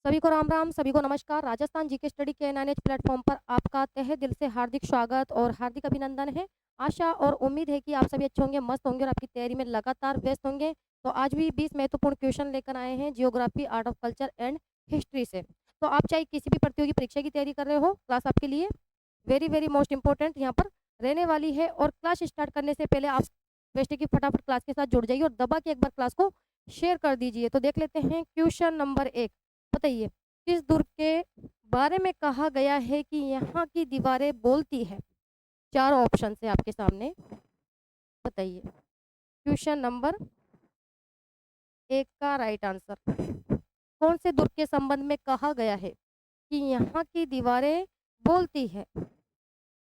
सभी को राम राम, सभी को नमस्कार। राजस्थान जीके स्टडी के एनआईएच प्लेटफॉर्म पर आपका तहे दिल से हार्दिक स्वागत और हार्दिक अभिनंदन है। आशा और उम्मीद है कि आप सभी अच्छे होंगे, मस्त होंगे और आपकी तैयारी में लगातार व्यस्त होंगे। तो आज भी 20 महत्वपूर्ण क्वेश्चन लेकर आए हैं geography, art of culture and history से। तो आप चाहे किसी भी प्रतियोगी परीक्षा की तैयारी कर रहे हो, क्लास आपके लिए वेरी वेरी मोस्ट इंपॉर्टेंट यहाँ पर रहने वाली है। और क्लास स्टार्ट करने से पहले आप बेस्ट की फटाफट क्लास के साथ जुड़ जाइए और दबा के एक बार क्लास को शेयर कर दीजिए। तो देख लेते हैं क्वेश्चन नंबर 1। बताइए, किस दुर्ग के बारे में कहा गया है कि यहाँ की दीवारें बोलती है? चार ऑप्शन है आपके सामने, बताइए। क्वेश्चन नंबर 1 का राइट आंसर कौन से दुर्ग के संबंध में कहा गया है कि यहाँ की दीवारें बोलती है?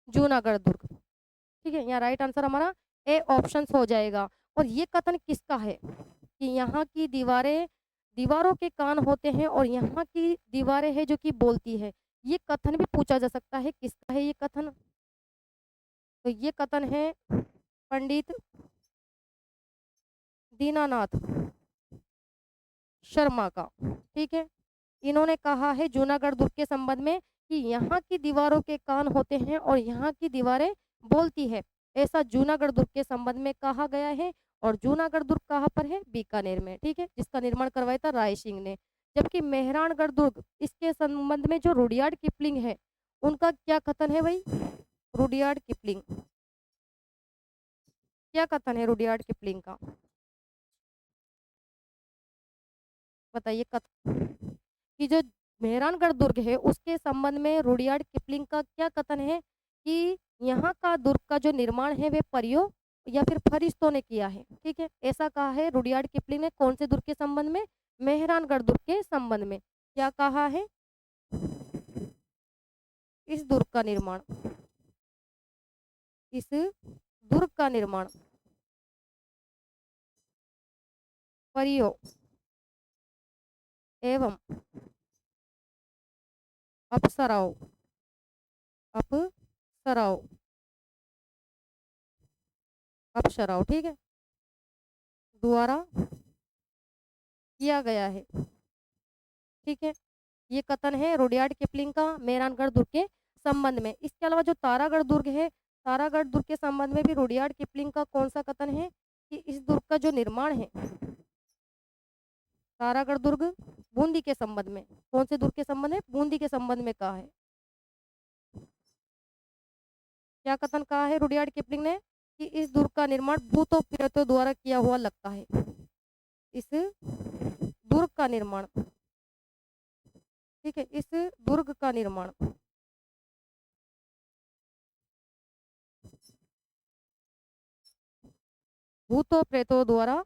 जूनागढ़ दुर्ग। ठीक है, यहाँ राइट आंसर हमारा ए ऑप्शन हो जाएगा। और ये कथन किसका है कि यहाँ की दीवारों के कान होते हैं और यहाँ की दीवारें हैं जो कि बोलती है? ये कथन भी पूछा जा सकता है, किसका है ये कथन? तो ये कथन है पंडित दीनानाथ शर्मा का। ठीक है, इन्होंने कहा है जूनागढ़ दुर्ग के संबंध में कि यहाँ की दीवारों के कान होते हैं और यहाँ की दीवारें बोलती है, ऐसा जूनागढ़ दुर्ग के संबंध में कहा गया है। और जूनागढ़ दुर्ग कहाँ पर है? बीकानेर में। ठीक है, जिसका निर्माण करवाया था राय सिंह ने। जबकि मेहरानगढ़ दुर्ग, इसके संबंध में जो रुडयार्ड किपलिंग है, उनका क्या कथन है भाई? रुडयार्ड किपलिंग, क्या कथन है रुडयार्ड किपलिंग का? बताइए। कि जो मेहरानगढ़ दुर्ग है उसके संबंध में रुडयार्ड किपलिंग का क्या कथन है कि यहाँ का दुर्ग का जो निर्माण है वे परियों या फिर फरिश्तों ने किया है? ठीक है, ऐसा कहा है रुडयार्ड किपलिंग ने। कौन से दुर्ग के संबंध में? मेहरानगढ़ दुर्ग के संबंध में। क्या कहा है? इस दुर्ग का निर्माण, इस दुर्ग का निर्माण परियों एवं अप्सराओं अप्सराओं अप्सराओं, ठीक है, द्वारा किया गया है। ठीक है, ये कथन है रुडयार्ड किपलिंग का मेहरानगढ़ दुर्ग के संबंध में। इसके अलावा जो तारागढ़ दुर्ग है, तारागढ़ दुर्ग के संबंध में भी रुडयार्ड किपलिंग का कौन सा कथन है कि इस दुर्ग का जो निर्माण है, तारागढ़ दुर्ग बूंदी के संबंध में, कौन से दुर्ग के संबंध में? बूंदी के संबंध में कहा है। क्या कथन कहा है रुडयार्ड किपलिंग ने कि इस दुर्ग का निर्माण भूतों प्रेतों द्वारा किया हुआ लगता है? इस दुर्ग का निर्माण, ठीक है, इस दुर्ग का निर्माण भूतों प्रेतों द्वारा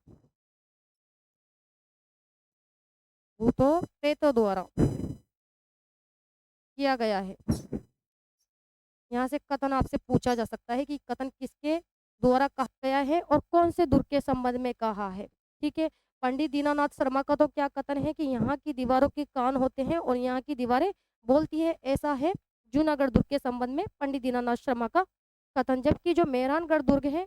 किया गया है। यहाँ से कथन आपसे पूछा जा सकता है कि कथन किसके द्वारा कहा गया है और कौन से दुर्ग के संबंध में कहा है। ठीक है, पंडित दीनानाथ शर्मा का तो क्या कथन है कि यहाँ की दीवारों के कान होते हैं और यहाँ की दीवारें बोलती है, ऐसा है जूनागढ़ दुर्ग के संबंध में पंडित दीनानाथ शर्मा का कथन। जबकि जो मेहरानगढ़ दुर्ग है,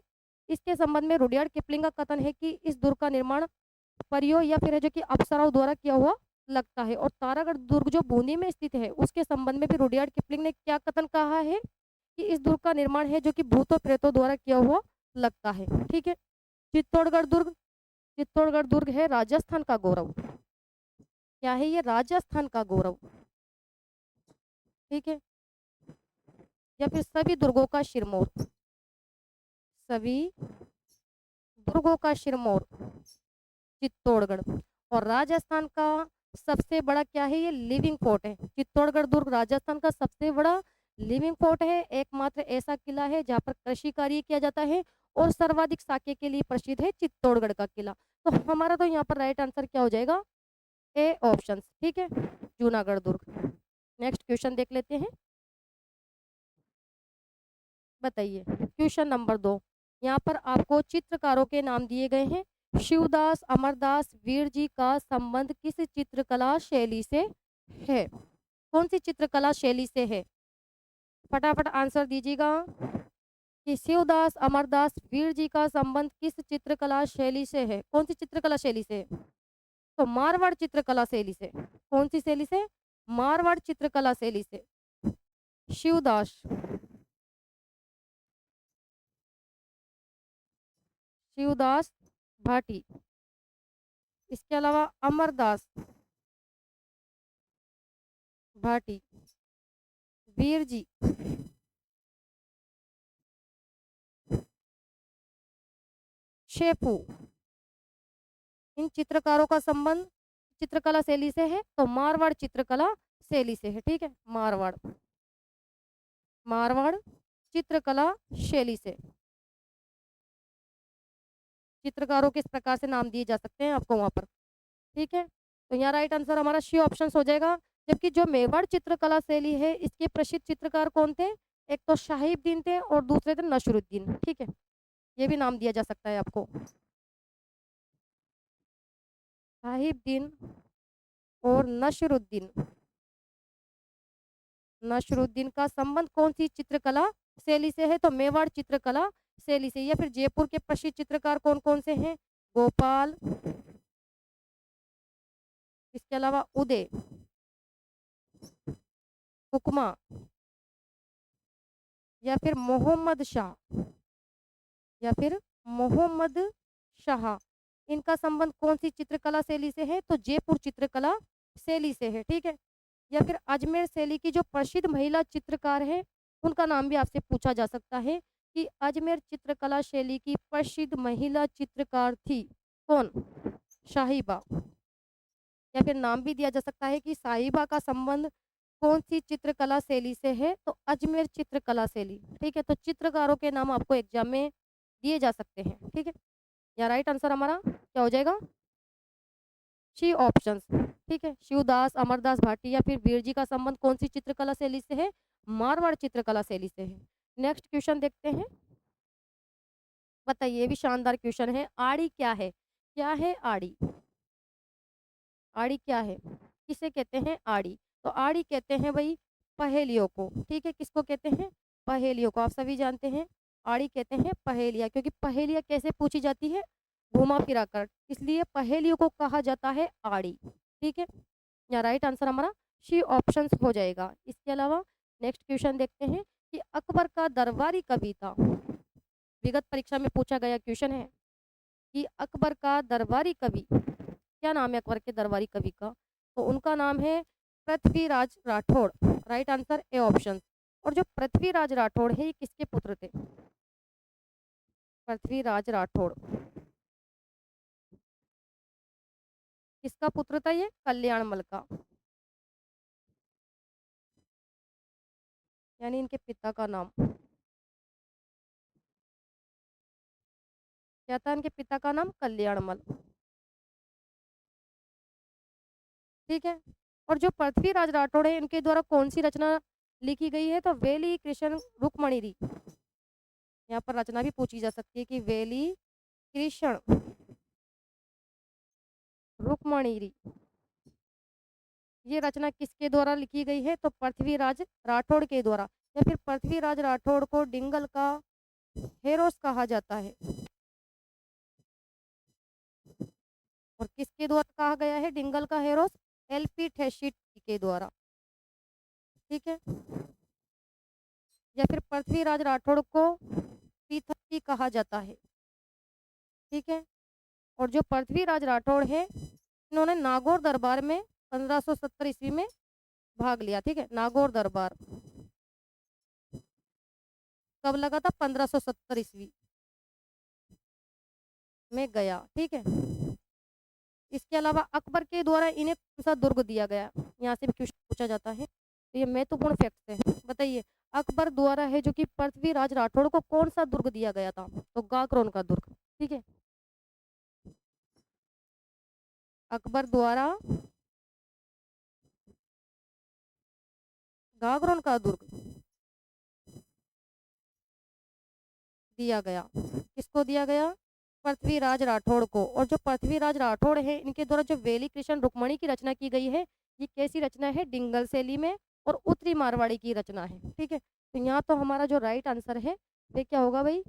इसके संबंध में रुडयार्ड किपलिंग का कथन है कि इस दुर्ग का निर्माण परियों या फिर है जो कि अप्सराओं द्वारा किया हुआ लगता है। और तारागढ़ दुर्ग जो बूंदी में स्थित है, उसके संबंध में भी रुडयार्ड किपलिंग ने क्या कथन कहा है कि इस दुर्ग का निर्माण है जो कि भूतों प्रेतों द्वारा किया हुआ लगता है। ठीक है, चित्तौड़गढ़ दुर्ग है राजस्थान का गौरव। क्या है ये? राजस्थान का गौरव। ठीक है, या फिर सभी दुर्गों का सिरमौर, सभी दुर्गों का सिरमौर चित्तौड़गढ़। और राजस्थान का सबसे बड़ा क्या है? ये लिविंग फोर्ट है। चित्तौड़गढ़ दुर्ग राजस्थान का सबसे बड़ा लिविंग फोर्ट है। एकमात्र ऐसा किला है जहाँ पर कृषि कार्य किया जाता है और सर्वाधिक साके के लिए प्रसिद्ध है चित्तौड़गढ़ का किला। तो हमारा तो यहाँ पर राइट आंसर क्या हो जाएगा? A option. ठीक है, जूनागढ़ दुर्ग। नेक्स्ट क्वेश्चन देख लेते हैं। बताइए, क्वेश्चन नंबर 2। यहाँ पर आपको चित्रकारों के नाम दिए गए हैं। शिवदास अमरदास वीर जी का संबंध किस चित्रकला शैली से है? कौन सी चित्रकला शैली से है? फटाफट आंसर दीजिएगा कि शिवदास अमरदास वीर जी का संबंध किस चित्रकला शैली से है? कौन सी चित्रकला शैली से है? तो मारवाड़ चित्रकला शैली से। कौन सी शैली से? मारवाड़ चित्रकला शैली से। शिवदास, शिवदास भाटी। इसके अलावा अमरदास भाटी, वीर जी, शेफू। इन चित्रकारों का संबंध चित्रकला शैली से है, तो मारवाड़ चित्रकला शैली से है। ठीक है, मारवाड़, मारवाड़ चित्रकला शैली से। चित्रकारों के इस प्रकार से नाम दिए जा सकते हैं आपको वहां पर। ठीक है, तो यहाँ राइट आंसर हमारा सी ऑप्शन हो जाएगा। जबकि जो मेवाड़ चित्रकला शैली है, इसके प्रसिद्ध चित्रकार कौन थे? एक तो शाहिबुद्दीन थे और दूसरे थे नसरुद्दीन। ठीक है, ये भी नाम दिया जा सकता है आपको। शाहिबुद्दीन और नसरुद्दीन, नसरुद्दीन का संबंध कौन सी चित्रकला शैली से है? तो मेवाड़ चित्रकला शैली से। या फिर जयपुर के प्रसिद्ध चित्रकार कौन कौन से हैं? गोपाल, इसके अलावा उदय, हुक्मा, या फिर मोहम्मद शाह, या फिर मोहम्मद शाह। इनका संबंध कौन सी चित्रकला शैली से है? तो जयपुर चित्रकला शैली से है। ठीक है, या फिर अजमेर शैली की जो प्रसिद्ध महिला चित्रकार है, उनका नाम भी आपसे पूछा जा सकता है कि अजमेर चित्रकला शैली की प्रसिद्ध महिला चित्रकार थी कौन? साहिबा। या फिर नाम भी दिया जा सकता है कि साहिबा का संबंध कौन सी चित्रकला शैली से है? तो अजमेर चित्रकला शैली। ठीक है, तो चित्रकारों के नाम आपको एग्जाम में दिए जा सकते हैं। ठीक है, या राइट आंसर हमारा क्या हो जाएगा? सी ऑप्शंस। ठीक है, शिवदास, अमरदास भाटी या फिर वीर जी का संबंध कौन सी चित्रकला शैली से है? मारवाड़ चित्रकला शैली से है। नेक्स्ट क्वेश्चन देखते हैं। बताइए, ये भी शानदार क्वेश्चन है। आड़ी क्या है? क्या है आड़ी? आड़ी क्या है? किसे कहते हैं आड़ी? तो आड़ी कहते हैं भाई पहेलियों को। ठीक है, किसको कहते हैं? पहेलियों को। आप सभी जानते हैं आड़ी कहते हैं पहेलिया, क्योंकि पहेलिया कैसे पूछी जाती है? घुमा फिरा कर, इसलिए पहेलियों को कहा जाता है आड़ी। ठीक है, या राइट आंसर हमारा सी ऑप्शन हो जाएगा। इसके अलावा नेक्स्ट क्वेश्चन देखते हैं कि अकबर का दरबारी कवि था। विगत परीक्षा में पूछा गया क्वेश्चन है कि अकबर का दरबारी कवि, क्या नाम है अकबर के दरबारी कवि का? तो उनका नाम है Prithviraj Rathore. Right answer A option. और जो पृथ्वीराज राठौड़ है, ये किसके पुत्र थे? पृथ्वीराज राठौड़ किसका पुत्र था? ये कल्याणमल का, यानी इनके पिता का नाम क्या था? इनके पिता का नाम कल्याणमल। ठीक है, और जो पृथ्वीराज राठौड़ है, इनके द्वारा कौन सी रचना लिखी गई है? तो वेली कृष्ण रुक्मणीरी। यहाँ पर रचना भी पूछी जा सकती है कि वेली कृष्ण रुक्मणीरी, ये रचना किसके द्वारा लिखी गई है? तो पृथ्वीराज राठौड़ के द्वारा। या फिर पृथ्वीराज राठौड़ को डिंगल का हेरोस कहा जाता है, और किसके द्वारा कहा गया है डिंगल का हेरोस? एलपी ठेशीट के द्वारा। ठीक है, या फिर पृथ्वीराज राठौड़ को पीथकी कहा जाता है। ठीक है, और जो पृथ्वीराज राठौड़ है, इन्होंने नागौर दरबार में 1570 ईस्वी में भाग लिया। ठीक है, नागौर दरबार कब लगा था? 1570 ईस्वी में गया। ठीक है, इसके अलावा अकबर के द्वारा इन्हें कौन सा दुर्ग दिया गया? यहाँ से भी क्वेश्चन पूछा जाता है, तो ये महत्वपूर्ण फैक्ट है। बताइए, अकबर द्वारा है जो कि पृथ्वीराज राठौड़ को कौन सा दुर्ग दिया गया था? तो गाकरोन का दुर्ग। ठीक है, अकबर द्वारा गागरोन का दुर्ग दिया गया। किसको दिया गया? पृथ्वीराज राठौड़ को। और जो पृथ्वीराज राठौड़ है, इनके द्वारा जो वेली कृष्ण रुक्मणी की रचना की गई है, ये कैसी रचना है? डिंगल शैली में और उत्तरी मारवाड़ी की रचना है। ठीक है, तो यहाँ तो हमारा जो राइट आंसर है वे क्या होगा भाई?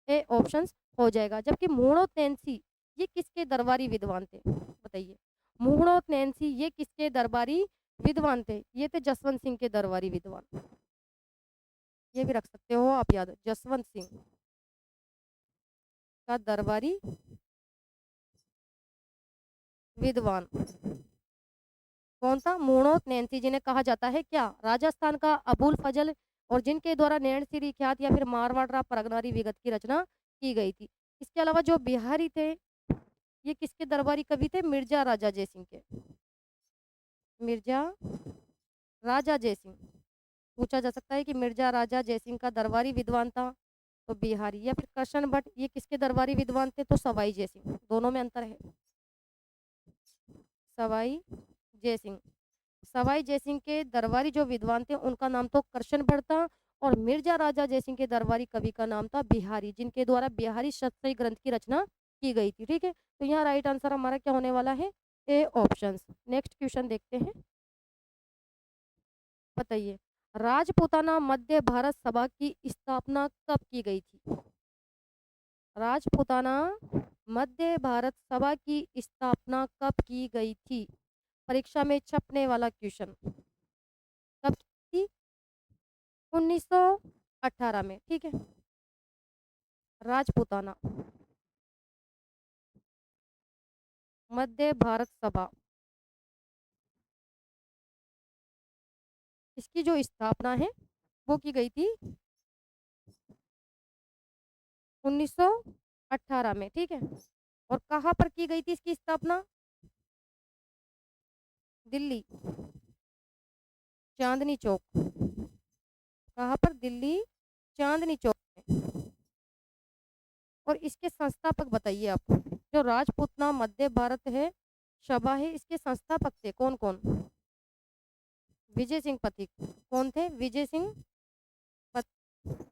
ए ऑप्शन हो जाएगा। जबकि मूणो तेनसी, ये किसके दरबारी विद्वान थे? बताइए, मुहणोत नैन्सी ये किसके दरबारी विद्वान थे? ये थे जसवंत सिंह के दरबारी विद्वान। ये भी रख सकते हो आप याद, जसवंत सिंह का दरबारी विद्वान कौन था? मुहणोत नैन्सी, जिन्हें कहा जाता है क्या? राजस्थान का अबुल फजल, और जिनके द्वारा नैणसिरी ख्यात या फिर मारवाड़ परगनारी विगत की रचना की गई थी। इसके अलावा जो बिहारी थे, ये किसके दरबारी कवि थे? मिर्जा राजा जयसिंह के। मिर्जा राजा जयसिंह, पूछा जा सकता है कि मिर्जा राजा जयसिंह का दरबारी विद्वान था तो बिहारी, या फिर कृष्ण भट्ट, ये किसके दरबारी विद्वान थे? तो सवाई जयसिंह। दोनों में अंतर है। सवाई जयसिंह, सवाई जयसिंह के दरबारी जो विद्वान थे उनका नाम तो कृष्ण भट्ट था, और मिर्जा राजा जयसिंह के दरबारी कवि का नाम था बिहारी, जिनके द्वारा बिहारी शतसई ग्रंथ की रचना की गई थी। ठीक है, तो यहाँ राइट आंसर हमारा क्या होने वाला है? A option. नेक्स्ट क्वेश्चन देखते हैं। बताइए, राजपूताना मध्य भारत सभा की स्थापना कब की गई थी? राजपूताना मध्य भारत सभा की स्थापना कब की गई थी? परीक्षा में छपने वाला क्वेश्चन। कब की थी? 1918 में। ठीक है, राजपूताना मध्य भारत सभा, इसकी जो स्थापना है वो की गई थी 1918 में। ठीक है, और कहाँ पर की गई थी इसकी स्थापना? दिल्ली, चांदनी चौक। कहाँ पर? दिल्ली चांदनी चौक में। और इसके संस्थापक बताइए आप। जो राजपूतना मध्य भारत है सभा है, इसके संस्थापक थे कौन कौन? विजय सिंह पथिक। कौन थे? विजय सिंह पथिक।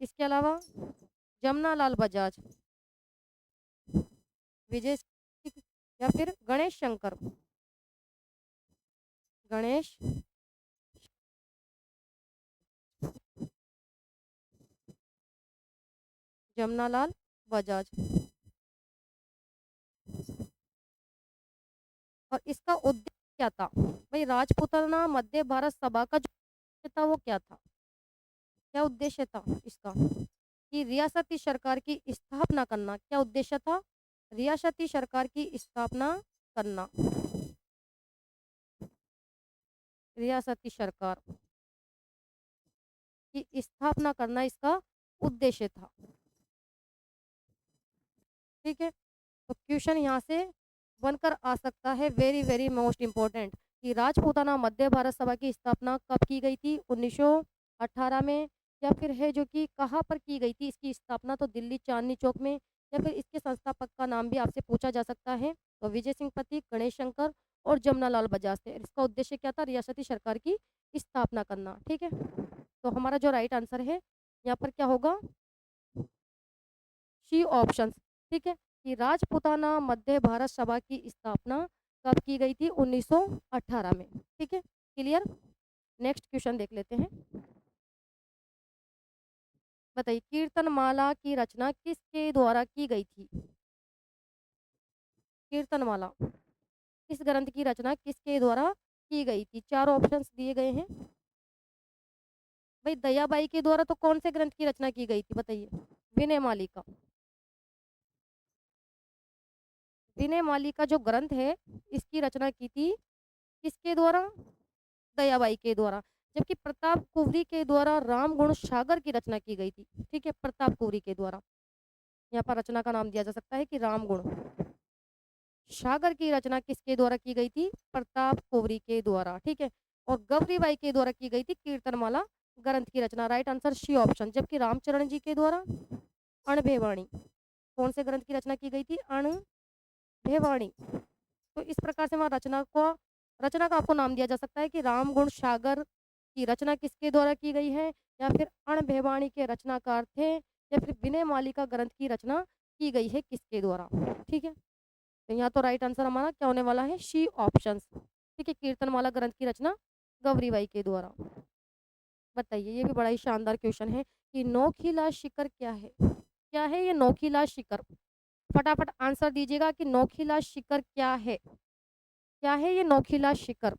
इसके अलावा जमनालाल बजाज, विजय सिंह, या फिर गणेश शंकर। गणेश जमनालाल बजाज। और इसका उद्देश्य क्या था भाई? राजपूताना मध्य भारत सभा का जो उद्देश्य था वो क्या था? क्या उद्देश्य था इसका? कि रियासती सरकार की स्थापना करना। क्या उद्देश्य था? रियासती सरकार की स्थापना करना। रियासती सरकार की स्थापना करना इसका उद्देश्य था। ठीक है, तो क्वेश्चन यहाँ से बनकर आ सकता है, वेरी वेरी मोस्ट इम्पोर्टेंट, कि राजपूताना मध्य भारत सभा की स्थापना कब की गई थी? 1918 में। या फिर है जो कि कहाँ पर की गई थी इसकी स्थापना? तो दिल्ली चांदनी चौक में। या फिर इसके संस्थापक का नाम भी आपसे पूछा जा सकता है, तो विजय सिंह पथिक, गणेश शंकर और जमनालाल बजाज थे। इसका उद्देश्य क्या था? रियासती सरकार की स्थापना करना। ठीक है, तो हमारा जो राइट आंसर है यहाँ पर क्या होगा? C option. ठीक है, कि राजपूताना मध्य भारत सभा की स्थापना कब की गई थी? 1918 में। ठीक है, क्लियर। नेक्स्ट क्वेश्चन देख लेते हैं। बताइए, कीर्तनमाला की रचना किसके द्वारा की गई थी? कीर्तनमाला इस ग्रंथ की रचना किसके द्वारा की गई थी? चार ऑप्शंस दिए गए हैं भाई। दयाबाई के द्वारा तो कौन से ग्रंथ की रचना की गई थी बताइए? विनय मालिका। विनय मालिका जो ग्रंथ है इसकी रचना की थी किसके द्वारा? दयाबाई के द्वारा। जबकि प्रताप कुंवरी के द्वारा रामगुण सागर की रचना की गई थी। ठीक है, प्रताप कुंवरी के द्वारा। यहाँ पर रचना का नाम दिया जा सकता है कि रामगुण सागर की रचना किसके द्वारा की गई थी? प्रताप कुंवरी के द्वारा। ठीक है, और गौरीबाई के द्वारा की गई थी कीर्तनमाला ग्रंथ की रचना। Right answer C option. जबकि रामचरण जी के द्वारा अणभेवाणी, कौन से ग्रंथ की रचना की गई थी? अणभेवाणी। तो इस प्रकार से वहाँ रचना का आपको नाम दिया जा सकता है कि रामगुण सागर की रचना किसके द्वारा की गई है, या फिर अणभेवाणी के रचनाकार थे, या फिर विनय मालिका ग्रंथ की रचना की गई है किसके द्वारा। ठीक है, तो यहाँ तो राइट आंसर हमारा क्या होने वाला है? C option. ठीक है, कीर्तनमाला ग्रंथ की रचना गौरीबाई के द्वारा। बताइए, ये भी बड़ा ही शानदार क्वेश्चन है कि नोखीला शिखर क्या है? क्या है ये नोखीला शिखर? फटाफट आंसर दीजिएगा कि नोखिला शिकर क्या है। क्या है ये नोखिला शिकर,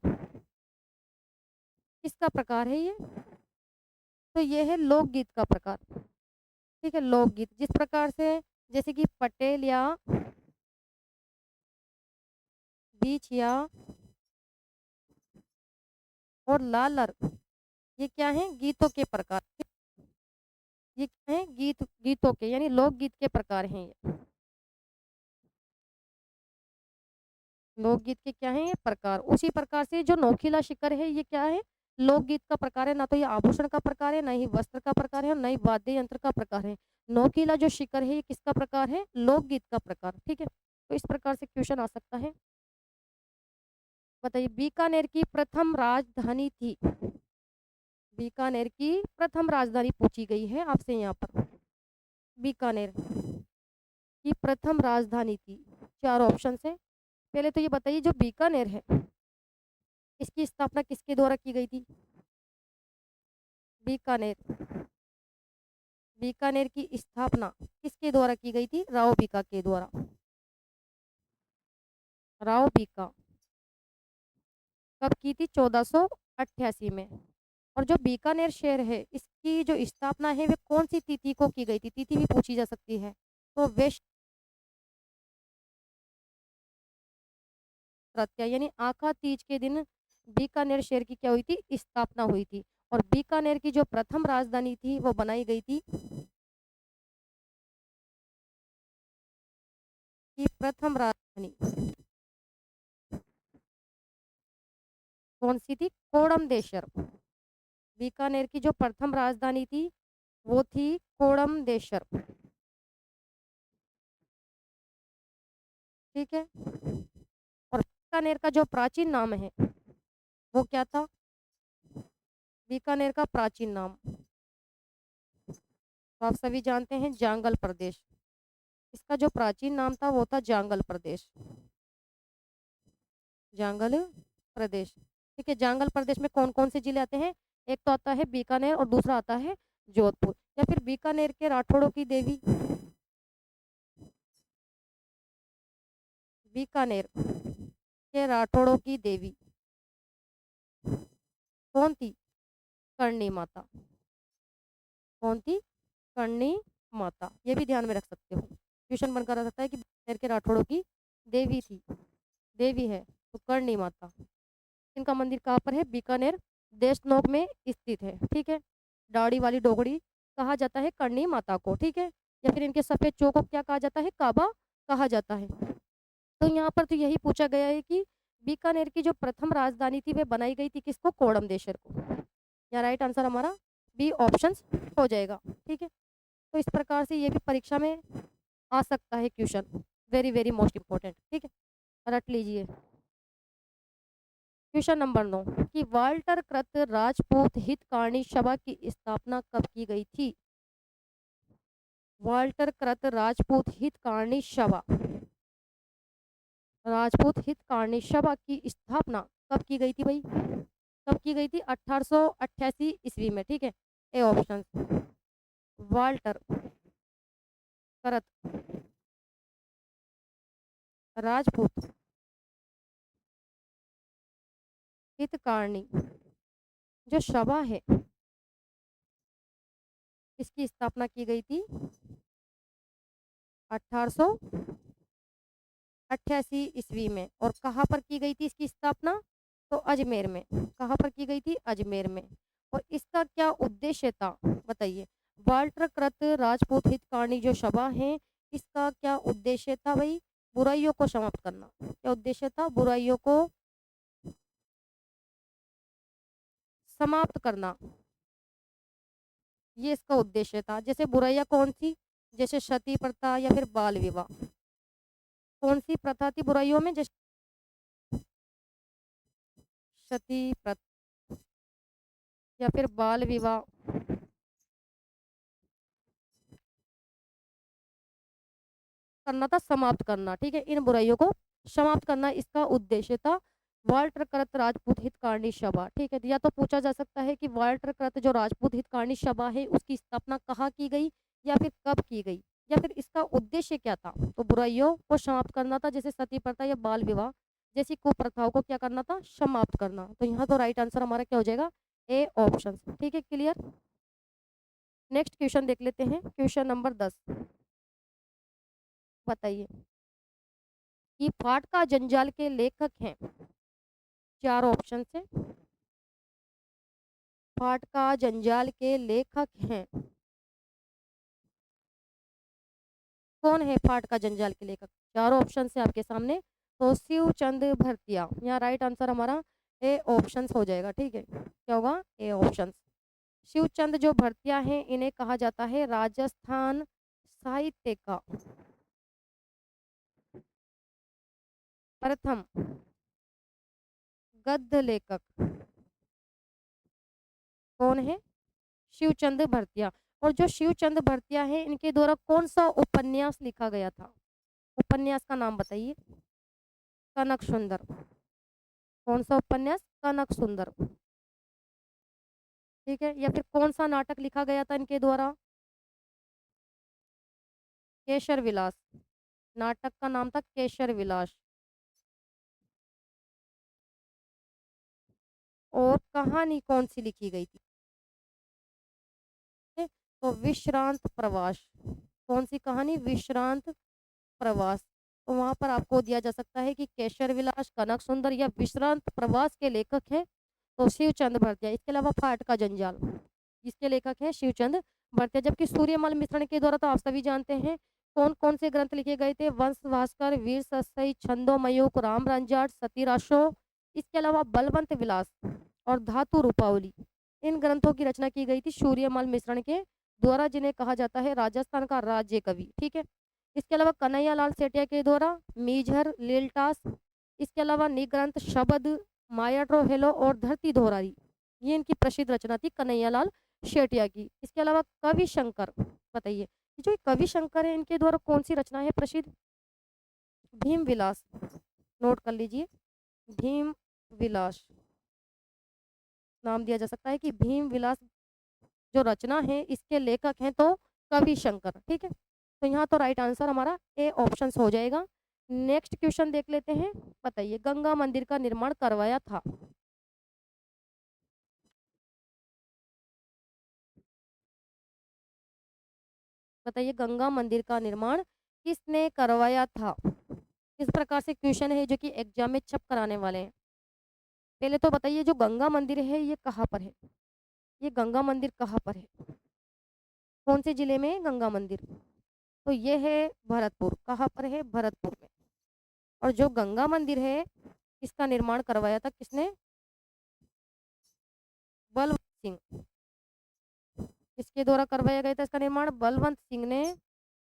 किसका प्रकार है ये? तो ये है लोकगीत का प्रकार। ठीक है, लोकगीत जिस प्रकार से, जैसे कि पटेल या बीच या और लालर, ये क्या है? गीतों के प्रकार। ये क्या है? गीतों के, यानी लोकगीत के प्रकार हैं ये। लोकगीत के क्या है? ये प्रकार। उसी प्रकार से जो नोखिला शिकर है ये क्या है? लोकगीत का प्रकार है। ना तो ये आभूषण का प्रकार है, ना ही वस्त्र का प्रकार है, और ना ही वाद्य यंत्र का प्रकार है। नोखिला जो शिकर है ये किसका प्रकार है? लोकगीत का प्रकार। ठीक है, तो इस प्रकार से क्वेश्चन आ सकता है। बताइए, बीकानेर की प्रथम राजधानी थी। बीकानेर की प्रथम राजधानी पूछी गई है आपसे यहाँ पर। बीकानेर की प्रथम राजधानी थी। चार ऑप्शन है। पहले तो ये बताइए, जो बीकानेर है इसकी स्थापना किसके द्वारा की गई थी? बीकानेर, बीकानेर की स्थापना किसके द्वारा की गई थी? राव बीका के द्वारा। राव बीका कब की थी? 1488 में। और जो बीकानेर शहर है इसकी जो स्थापना है वे कौन सी तिथि को की गई थी? तिथि भी पूछी जा सकती है। तो वेश तृतीया यानी आखा तीज के दिन बीकानेर शहर की क्या हुई थी? स्थापना हुई थी। और बीकानेर की जो प्रथम राजधानी थी वो बनाई गई थी, कि प्रथम राजधानी कौन सी थी? कोडमदेशर। बीकानेर की जो प्रथम राजधानी थी वो थी कोडमदेशर। ठीक है, और बीकानेर का जो प्राचीन नाम है वो क्या था? बीकानेर का प्राचीन नाम तो आप सभी जानते हैं, जांगल प्रदेश। इसका जो प्राचीन नाम था वो था जांगल प्रदेश। जांगल प्रदेश। ठीक है, जांगल प्रदेश में कौन कौन से जिले आते हैं? एक तो आता है बीकानेर और दूसरा आता है जोधपुर। या फिर बीकानेर के राठौड़ों की देवी, बीकानेर के राठौड़ों की देवी कौन थी? करणी माता। कौन थी? करणी माता। ये भी ध्यान में रख सकते हो, क्वेश्चन बनकर आ सकता है कि बीकानेर के राठौड़ों की देवी थी, देवी है तो करणी माता। इनका मंदिर कहाँ पर है? बीकानेर देशनोक में स्थित है। ठीक है, दाढ़ी वाली डोगरी कहा जाता है करणी माता को। ठीक है, या फिर इनके सफेद चौक को क्या कहा जाता है? काबा कहा जाता है। तो यहाँ पर तो यही पूछा गया है कि बीकानेर की जो प्रथम राजधानी थी वे बनाई गई थी किसको? कोडमदेशर को। या राइट आंसर हमारा बी ऑप्शन हो जाएगा। ठीक है, तो इस प्रकार से ये भी परीक्षा में आ सकता है question, very very most important. ठीक है, रट लीजिए। क्वेश्चन नंबर 9 कि वाल्टर कृत राजपूत हितकार्नी सभा की स्थापना कब की गई थी? वाल्टर कृत राजपूत हितकार्नी सभा, राजपूत हितकार्नी सभा की स्थापना कब की गई थी भाई? कब की गई थी? 1888 ईस्वी में। ठीक है, ए ऑप्शन वाल्टर कृत राजपूत हितकार्नी जो सभा है इसकी स्थापना की गई थी 1888 ईस्वी में। और कहाँ पर की गई थी इसकी स्थापना? तो अजमेर में। कहाँ पर की गई थी? अजमेर में। और इसका क्या उद्देश्य था बताइए? वाल्टर कृत राजपूत हितकार्नी जो सभा है इसका क्या उद्देश्य था भाई? बुराइयों को समाप्त करना। क्या उद्देश्य था? बुराइयों को समाप्त करना, ये इसका उद्देश्य था। जैसे बुराइयां कौन सी? जैसे सती प्रथा या फिर बाल विवाह। कौन सी प्रथा थी बुराइयों में? जैसे सती प्रथा या फिर बाल विवाह करना था, समाप्त करना। ठीक है, इन बुराइयों को समाप्त करना इसका उद्देश्य था। वाल्टर कृत राजपूत हितकार्नी सभा। ठीक है, या तो पूछा जा सकता है कि वाल्टर कृत जो राजपूत हितकार्नी सभा है उसकी स्थापना कहाँ की गई या फिर कब की गई, या फिर इसका उद्देश्य क्या था? तो बुराइयों को समाप्त करना था, जैसे सती प्रथा या बाल विवाह जैसी कुप्रथाओं को क्या करना था? समाप्त करना। तो यहाँ तो राइट आंसर हमारा क्या हो जाएगा? A option. ठीक है, क्लियर। नेक्स्ट क्वेश्चन देख लेते हैं, क्वेश्चन नंबर 10। बताइए कि फाट का जंजाल के लेखक हैं। चार ऑप्शन है। फाट का जंजाल के लेखक हैं, कौन है फाट का जंजाल के लेखक? चारों ऑप्शन है आपके सामने। तो शिव चंद भरतिया, यहाँ राइट आंसर हमारा ए ऑप्शन हो जाएगा। ठीक है, क्या होगा? A option. शिवचंद जो भरतिया हैं, इन्हें कहा जाता है राजस्थान साहित्य का प्रथम गद्य लेखक। कौन है? शिवचंद भरतिया। और जो शिवचंद भरतिया है, इनके द्वारा कौन सा उपन्यास लिखा गया था? उपन्यास का नाम बताइए। कनक सुंदर। कौन सा उपन्यास? कनक सुंदर। ठीक है, या फिर कौन सा नाटक लिखा गया था इनके द्वारा? केशर विलास। नाटक का नाम था केशर विलास। और कहानी कौन सी लिखी गई थी? है? तो विश्रांत प्रवास। कौन सी कहानी? विश्रांत प्रवास। तो वहां पर आपको दिया जा सकता है कि केशर विलास, कनक सुंदर या विश्रांत प्रवास के लेखक हैं तो शिवचंद भरतिया। इसके अलावा फाट का जंजाल, इसके लेखक हैं शिवचंद भरतिया। जबकि सूर्यमल मिश्रण के द्वारा तो आप सभी जानते हैं कौन कौन से ग्रंथ लिखे गए थे? वंश भास्कर, वीर सतसई, छंदोमयूख, राम रंजाट, सतीराशो। इसके अलावा बलवंत विलास और धातु रूपावली, इन ग्रंथों की रचना की गई थी सूर्यमल मिश्रण के द्वारा, जिन्हें कहा जाता है राजस्थान का राज्य कवि। ठीक है, इसके अलावा कन्हैया लाल सेठिया के द्वारा मीझर लीलटास। इसके अलावा निग्रंथ शब्द, मायाड्रो हेलो और धरती दोहरारी, ये इनकी प्रसिद्ध रचना थी कन्हैया लाल शेटिया की। इसके अलावा कवि शंकर, बताइए ये जो कवि शंकर है, इनके द्वारा कौन सी रचना है प्रसिद्ध? भीम विलास। नोट कर लीजिए, भीम विलास नाम दिया जा सकता है कि भीम विलास जो रचना है इसके लेखक हैं तो कवि शंकर। ठीक है, तो यहाँ तो राइट आंसर हमारा ए ऑप्शन हो जाएगा। नेक्स्ट क्वेश्चन देख लेते हैं। बताइए गंगा मंदिर का निर्माण करवाया था। बताइए गंगा मंदिर का निर्माण किसने करवाया था? किस प्रकार से क्वेश्चन है जो कि एग्जाम में छप कराने वाले हैं। पहले तो बताइए जो गंगा मंदिर है ये कहाँ पर है? ये गंगा मंदिर कहाँ पर है? कौन से जिले में है गंगा मंदिर? तो ये है भरतपुर। कहाँ पर है? भरतपुर में। और जो गंगा मंदिर है इसका निर्माण करवाया था किसने? बलवंत सिंह। किसके द्वारा करवाया गया था इसका निर्माण? बलवंत सिंह ने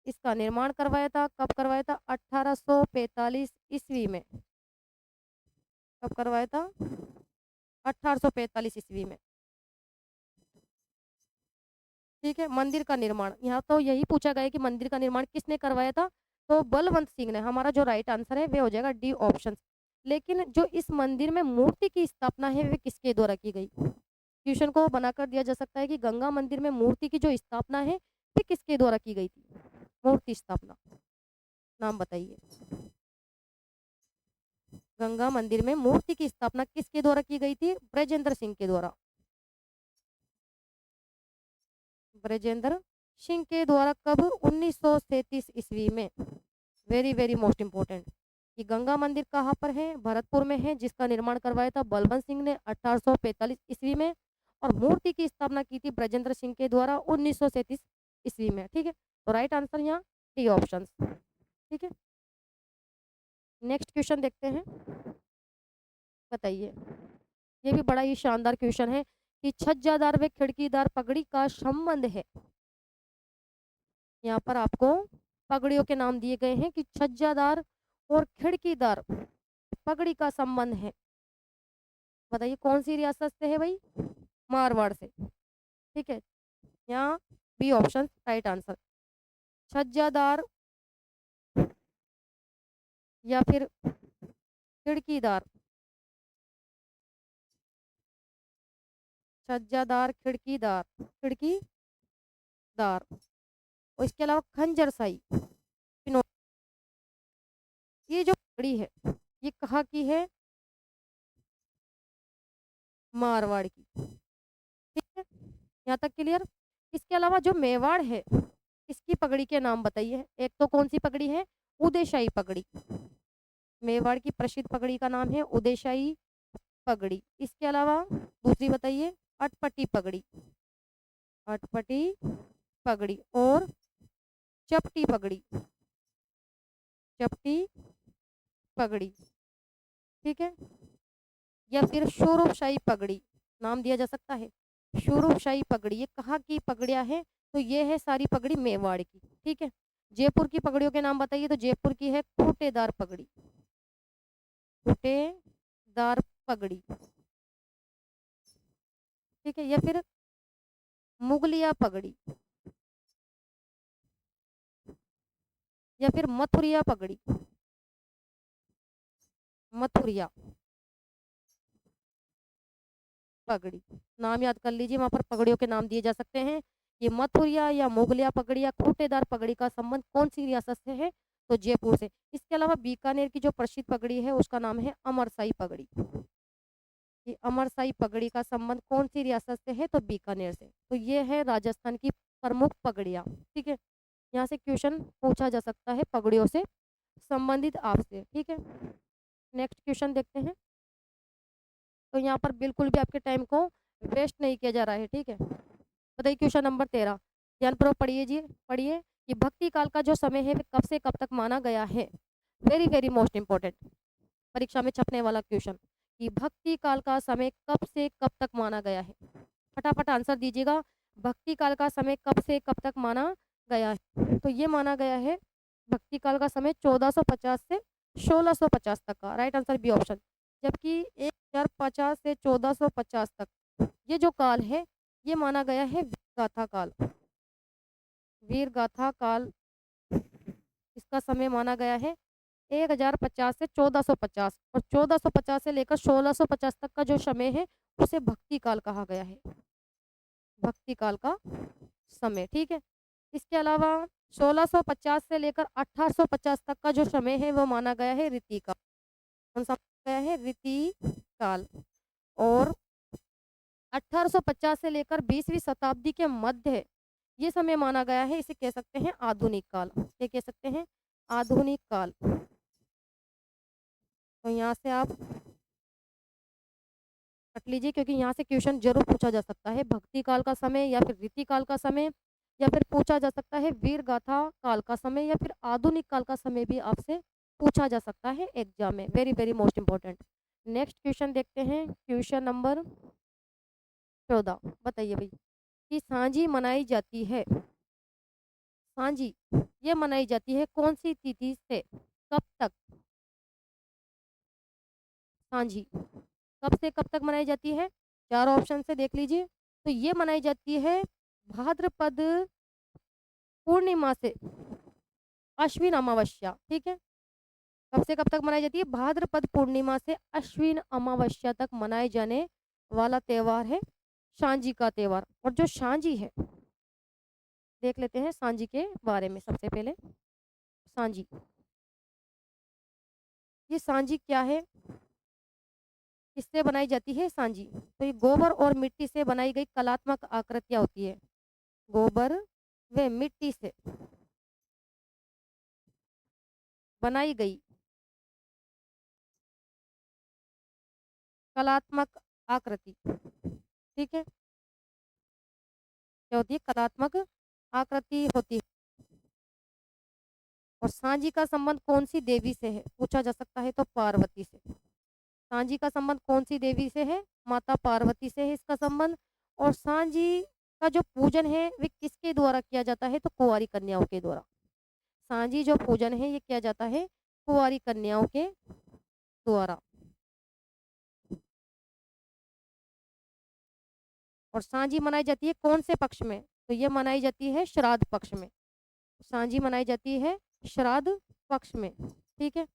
इसका निर्माण करवाया था। कब करवाया था? 1845 ईस्वी में। कब करवाया था? 1845 ईस्वी में। ठीक है, मंदिर का निर्माण यहाँ तो यही पूछा गया है कि मंदिर का निर्माण किसने करवाया था? तो बलवंत सिंह ने। हमारा जो राइट आंसर है वे हो जाएगा डी ऑप्शन। लेकिन जो इस मंदिर में मूर्ति की स्थापना है वे किसके द्वारा की गई? क्वेश्चन को बनाकर दिया जा सकता है कि गंगा मंदिर में मूर्ति की जो स्थापना है वे किसके द्वारा की गई थी? मूर्ति स्थापना नाम बताइए। गंगा मंदिर में मूर्ति की स्थापना किसके द्वारा की गई थी? ब्रजेंद्र सिंह के द्वारा। ब्रजेंद्र सिंह के द्वारा कब? 1937 ईस्वी में। वेरी वेरी मोस्ट इंपॉर्टेंट कि गंगा मंदिर कहाँ पर है? भरतपुर में है, जिसका निर्माण करवाया था बलवंत सिंह ने 1845 ईस्वी में। और मूर्ति की स्थापना की थी ब्रजेंद्र सिंह के द्वारा 1937 ईस्वी में। ठीक है, तो राइट आंसर यहाँ डी ऑप्शन। ठीक है, नेक्स्ट क्वेश्चन देखते हैं। बताइए, ये भी बड़ा ही शानदार क्वेश्चन है कि छज्जादार व खिड़कीदार पगड़ी का संबंध है। यहाँ पर आपको पगड़ियों के नाम दिए गए हैं कि छज्जादार और खिड़कीदार पगड़ी का संबंध है। बताइए कौन सी रियासत से है भाई? मारवाड़ से। ठीक है, यहाँ बी ऑप्शन राइट आंसर। छज्जादार या फिर खिड़कीदार। छज्जादार, खिड़कीदार, खिड़कीदार। और इसके अलावा खंजरसाई। ये जो पगड़ी है ये कहाँ की है? मारवाड़ की। ठीक है, यहाँ तक क्लियर। इसके अलावा जो मेवाड़ है इसकी पगड़ी के नाम बताइए। एक तो कौन सी पगड़ी है? उदयशाही पगड़ी। मेवाड़ की प्रसिद्ध पगड़ी का नाम है उदयशाही पगड़ी। इसके अलावा दूसरी बताइए। अटपटी पगड़ी। अटपटी पगड़ी और चपटी पगड़ी। चपटी पगड़ी। ठीक है, या फिर शोरूपशाही पगड़ी नाम दिया जा सकता है। शोरूपशाही पगड़ी ये कहाँ की पगड़ियाँ हैं? तो ये है सारी पगड़ी मेवाड़ की। ठीक है, जयपुर की पगड़ियों के नाम बताइए। तो जयपुर की है खूटेदार पगड़ी। खूटेदार पगड़ी। ठीक है, या फिर मुगलिया पगड़ी या फिर मथुरिया पगड़ी। मथुरिया पगड़ी नाम याद कर लीजिए, वहां पर पगड़ियों के नाम दिए जा सकते हैं। ये मथुरिया या मुगलिया पगड़ी या खूटेदार पगड़ी का संबंध कौन सी रियासत से है? तो जयपुर से। इसके अलावा बीकानेर की जो प्रसिद्ध पगड़ी है उसका नाम है अमरसाई पगड़ी। ये अमरसाई पगड़ी का संबंध कौन सी रियासत से है? तो बीकानेर से। तो ये है राजस्थान की प्रमुख पगड़ियाँ। ठीक है, यहाँ से क्वेश्चन पूछा जा सकता है पगड़ियों से संबंधित आपसे। ठीक है, नेक्स्ट क्वेश्चन देखते हैं। तो यहाँ पर बिल्कुल भी आपके टाइम को वेस्ट नहीं किया जा रहा है। ठीक है, बताइए क्वेश्चन नंबर 13। ध्यानपूर्वक पढ़िए जी, पढ़िए कि भक्ति काल का जो समय है वह कब से कब तक माना गया है? वेरी वेरी मोस्ट इंपॉर्टेंट, परीक्षा में छपने वाला क्वेश्चन कि भक्ति काल का समय कब से कब तक माना गया है। फटाफट आंसर दीजिएगा। भक्ति काल का समय कब से कब तक माना गया है? तो ये माना गया है भक्ति काल का समय 1450 से 1650 तक का। Right answer B option. जबकि 1050 से 1450 तक ये जो काल है ये माना गया है वीरगाथा काल। वीरगाथा काल इसका समय माना गया है 1050 से 1450 और 1450 से लेकर 1650 तक का जो समय है उसे भक्ति काल कहा गया है। भक्ति काल का समय। ठीक है, इसके अलावा 1650 से लेकर 1850 तक का जो समय है वो माना गया है रीति काल। कौन सा माना गया है? रीति काल। और 1850 से लेकर 20वीं शताब्दी के मध्य ये समय माना गया है, इसे कह सकते हैं आधुनिक काल। ये कह सकते हैं आधुनिक काल। तो यहाँ से आप रख लीजिए क्योंकि यहाँ से क्वेश्चन जरूर पूछा जा सकता है। भक्ति काल का समय या फिर रीति काल का समय या फिर पूछा जा सकता है वीर गाथा काल का समय या फिर आधुनिक काल का समय भी आपसे पूछा जा सकता है एग्जाम में। Very very most important. Next question देखते हैं, क्वेश्चन नंबर 14। बताइए भाई कि सांझी मनाई जाती है। सांझी ये मनाई जाती है कौन सी तिथि से कब तक? सांझी कब से कब तक मनाई जाती है? चारों ऑप्शन से देख लीजिए। तो ये मनाई जाती है भाद्रपद पूर्णिमा से अश्विन अमावस्या। ठीक है, कब से कब तक मनाई जाती है? भाद्रपद पूर्णिमा से अश्विन अमावस्या तक मनाए जाने वाला त्यौहार है सांझी का त्यौहार। और जो सांझी है देख लेते हैं सांझी के बारे में। सबसे पहले सांझी, ये सांझी क्या है, किससे बनाई जाती है सांझी? तो ये गोबर और मिट्टी से बनाई गई कलात्मक आकृतियां होती है। गोबर व मिट्टी से बनाई गई कलात्मक आकृति। ठीक है, क्या होती है? कलात्मक आकृति होती है। और सांझी का संबंध कौन सी देवी से है पूछा जा सकता है? तो पार्वती से। सांझी का संबंध कौन सी देवी से है? माता पार्वती से है इसका संबंध। और सांझी का जो पूजन है वे किसके द्वारा किया जाता है? तो कुंवारी कन्याओं के द्वारा। सांझी जो पूजन है ये किया जाता है कुंवारी कन्याओं के द्वारा। और सांझी मनाई जाती है कौन से पक्ष में? तो ये मनाई जाती है श्राद्ध पक्ष में। सांझी मनाई जाती है श्राद्ध पक्ष में। ठीक है,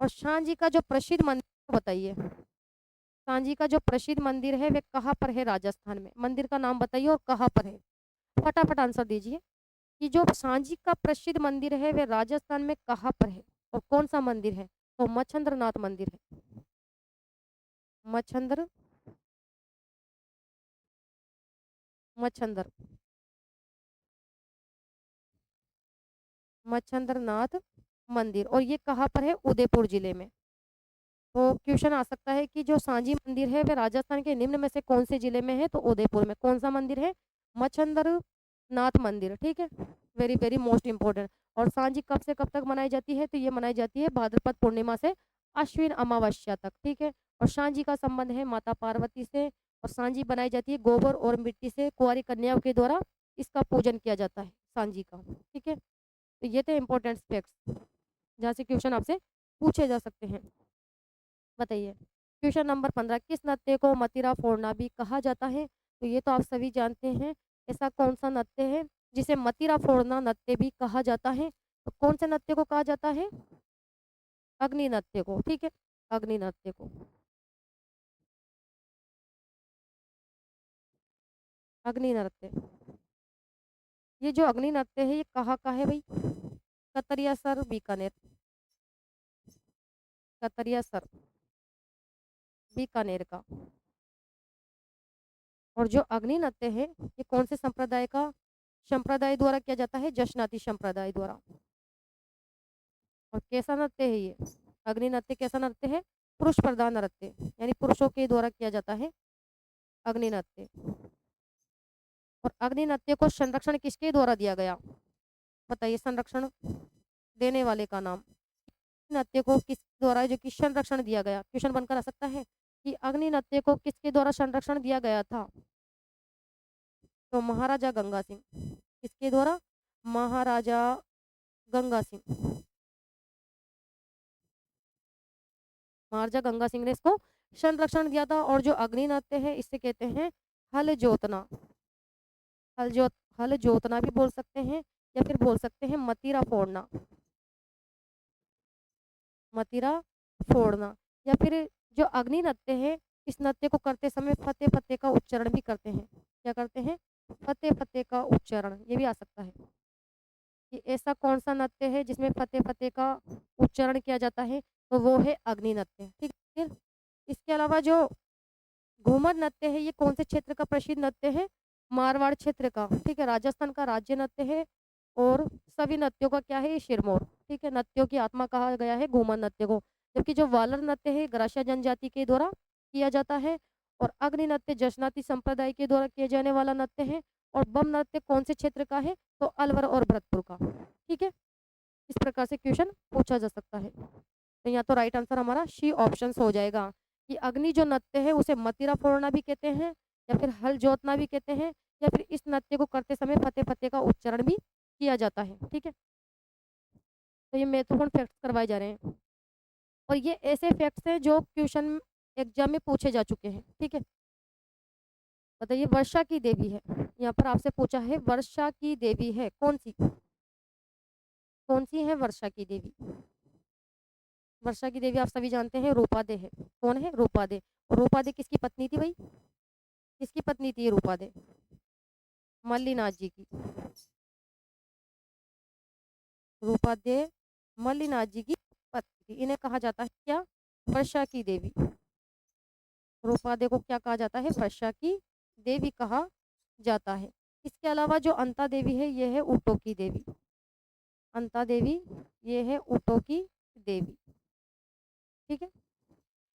और सांझी का जो प्रसिद्ध मंदिर बताइए। सांझी का जो प्रसिद्ध मंदिर है वह कहाँ पर है राजस्थान में? मंदिर का नाम बताइए और कहाँ पर है। फटाफट आंसर दीजिए। कि जो सांची का प्रसिद्ध मंदिर है वह राजस्थान में कहाँ पर है और कौन सा मंदिर है? तो मच्छंद्रनाथ मंदिर है। मच्छंद्र मच्छंद्र मच्छंद्रनाथ मंदिर, और ये कहाँ पर है? उदयपुर जिले में। तो क्वेश्चन आ सकता है कि जो सांची मंदिर है वह राजस्थान के निम्न में से कौन से जिले में है? तो उदयपुर में। कौन सा मंदिर है? मच्छंद्र नाथ मंदिर। ठीक है, वेरी वेरी मोस्ट इंपॉर्टेंट। और सांझी कब से कब तक मनाई जाती है? तो ये मनाई जाती है भाद्रपद पूर्णिमा से अश्विन अमावस्या तक। ठीक है, और सांझी का संबंध है माता पार्वती से, और सांझी बनाई जाती है गोबर और मिट्टी से, कुंवारी कन्याओं के द्वारा इसका पूजन किया जाता है सांझी का। ठीक है, तो ये थे इंपॉर्टेंट फैक्ट्स जहाँ से क्वेश्चन आपसे पूछे जा सकते हैं। बताइए, क्वेश्चन नंबर 15, किस नृत्य को मतिरा फोड़ना भी कहा जाता है? तो ये तो आप सभी जानते हैं। ऐसा कौन सा नृत्य है जिसे मतिरा फोड़ना नृत्य भी कहा जाता है? तो कौन से नृत्य को कहा जाता है? अग्नि नृत्य को। ठीक है, अग्नि नृत्य को। अग्नि नृत्य, ये जो अग्नि नृत्य है ये कहाँ का है भाई? कतरिया सर, बीकानेर। कतरिया सर, बीकानेर का। और जो अग्नि नृत्य है ये कौन से संप्रदाय द्वारा किया जाता है? जशनाती संप्रदाय द्वारा। और कैसा नृत्य है ये? अग्नि नृत्य कैसा नृत्य है? पुरुष प्रधान नृत्य, यानी पुरुषों के द्वारा किया जाता है अग्नि नृत्य। और अग्नि नृत्य को संरक्षण किसके द्वारा दिया गया? बताइए, संरक्षण देने वाले का नाम। नृत्य को किस द्वारा जो कि संरक्षण दिया गया? क्वेश्चन बनकर आ सकता है कि अग्नि नृत्य को किसके द्वारा संरक्षण दिया गया था? तो महाराजा गंगा सिंह। किसके द्वारा? महाराजा गंगा सिंह। महाराजा गंगा सिंह ने इसको संरक्षण दिया था। और जो अग्नि नृत्य है इसे कहते हैं हल जोतना। हल जोतना भी बोल सकते हैं, या फिर बोल सकते हैं मतीरा फोड़ना। मतीरा फोड़ना। या फिर जो अग्नि नृत्य है इस नृत्य को करते समय फतेह फतेह का उच्चारण भी करते हैं। क्या करते हैं? फतेह फतेह का उच्चारण, ये भी आ सकता है कि ऐसा कौन सा नृत्य है जिसमें फतेह फतेह का उच्चारण किया जाता है? तो वो है अग्नि नृत्य। ठीक है, इसके अलावा जो घूमर नृत्य है ये कौन से क्षेत्र का प्रसिद्ध नृत्य है? मारवाड़ क्षेत्र का। ठीक है, राजस्थान का राज्य नृत्य है। और सभी नृत्यों का क्या है? ये सिरमौर। ठीक है, नृत्यों की आत्मा कहा गया है घूमर नृत्य को। जबकि जो वालर नृत्य है ग्रासा जनजाति के द्वारा किया जाता है। और अग्नि नृत्य जशनाती संप्रदाय के द्वारा किए जाने वाला नृत्य है। और बम नृत्य कौन से क्षेत्र का है? तो अलवर और भरतपुर का। ठीक है, इस प्रकार से क्वेश्चन पूछा जा सकता है। तो यहाँ तो राइट आंसर हमारा सी ऑप्शन हो जाएगा कि अग्नि जो नृत्य है उसे मतिरा फोड़ना भी कहते हैं, या फिर हल जोतना भी कहते हैं, या फिर इस नृत्य को करते समय फतेह फतेह का उच्चारण भी किया जाता है। ठीक है, तो ये महत्वपूर्ण फैक्ट्स करवाए जा रहे हैं। और ये ऐसे फैक्ट्स हैं जो क्वेश्चन एग्जाम में पूछे जा चुके हैं। ठीक है, बताइए, वर्षा की देवी है, यहाँ पर आपसे पूछा है वर्षा की देवी है कौन सी? कौन सी है वर्षा की देवी? वर्षा की देवी आप सभी जानते हैं रूपादे है। कौन है? रूपादे। और रूपादे किसकी पत्नी थी भाई? किसकी पत्नी थी ये रूपादे? मल्लीनाथ जी की। रूपादे मल्लीनाथ जी की पत्नी थी। इन्हें कहा जाता है क्या? वर्षा की देवी। रूपादे को क्या कहा जाता है? वर्षा की देवी कहा जाता है। इसके अलावा जो अंता देवी है ये है ऊँटों की देवी। अंता देवी ये है ऊँटों की देवी। ठीक है,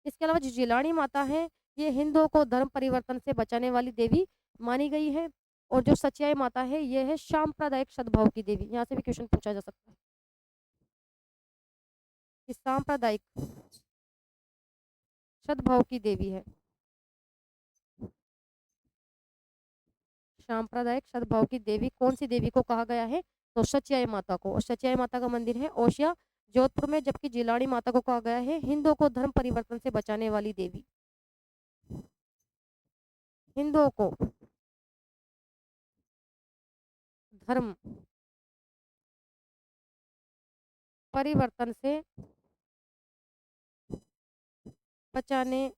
इसके अलावा जो जिलानी माता है ये हिंदुओं को धर्म परिवर्तन से बचाने वाली देवी मानी गई है। और जो सचियाई माता है ये है सांप्रदायिक सद्भाव की देवी। यहाँ से भी क्वेश्चन पूछा जा सकता है कि सांप्रदायिक सद्भाव की देवी है। सांप्रदायिक सद्भाव की देवी कौन सी देवी को कहा गया है? तो सचियाई माता को। और सचियाई माता का मंदिर है ओशिया जोधपुर में। जबकि जिलानी माता को कहा गया है हिंदुओं को धर्म परिवर्तन से बचाने वाली देवी। हिंदुओं को धर्म परिवर्तन से बचाने